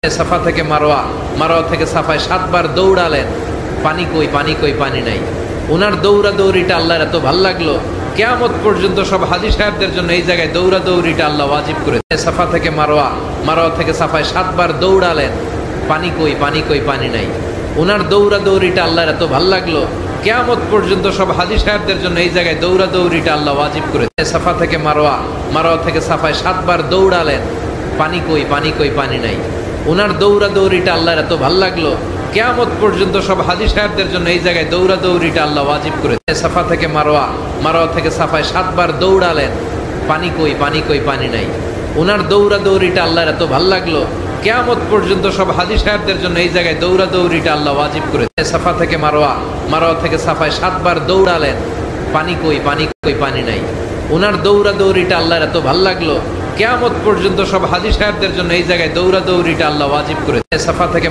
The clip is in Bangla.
সাফা থেকে মারোয়া, মারোয়া থেকে সাফায় 7 বার দৌড়ালেন। পানি কই, পানি কই, পানি নাই। ওনার দৌড়াদৌড়িটা আল্লাহর এত ভাল লাগলো, কিয়ামত পর্যন্ত সব হাজী সাহেবদের জন্য এই জায়গায় দৌড়াদৌড়িটা আল্লাহ ওয়াজিব করে। সাফা থেকে মারোয়া, মারোয়া থেকে সাফায় 7 বার দৌড়ালেন। পানি কই, পানি কই, পানি নাই। ওনার দৌড়াদৌড়িটা আল্লাহর এত ভাল লাগলো, কিয়ামত পর্যন্ত সব হাজী সাহেবদের জন্য এই জায়গায় দৌড়াদৌড়িটা আল্লাহ ওয়াজিব করে। সাফা থেকে মারোয়া, মারোয়া থেকে সাফায় 7 বার দৌড়ালেন। পানি কই, পানি কই, পানি নাই। ওনার দৌড়াদৌড়িটা আল্লাহর এত ভাল লাগলো, কিয়ামত পর্যন্ত সব হাজী সাহেবদের জন্য এই জায়গায় দৌড়াদৌড়িটা আল্লাহ ওয়াজিব করে। সাফা থেকে মারোয়া, মারোয়া থেকে সাফায় 7 বার দৌড়ালেন। পানি কই, পানি কই, পানি নাই। ওনার দৌড়াদৌড়িটা আল্লাহর এত ভাল লাগলো, কিয়ামত পর্যন্ত সব হাজী সাহেবদের জন্য এই জায়গায় দৌড়াদৌড়িটা আল্লাহ ওয়াজিব করে। সাফা থেকে মারোয়া, মারোয়া থেকে সাফায় 7 বার দৌড়ালেন। পানি কই, পানি কই, পানি নাই। ওনার দৌড়াদৌড়িটা আল্লাহর এত ভাল লাগলো, কিয়ামত পর্যন্ত সব হাজী সাহেবদের জন্য এই জায়গায় দৌড়াদৌড়িটা আল্লাহ ওয়াজিব করে। সাফা থেকে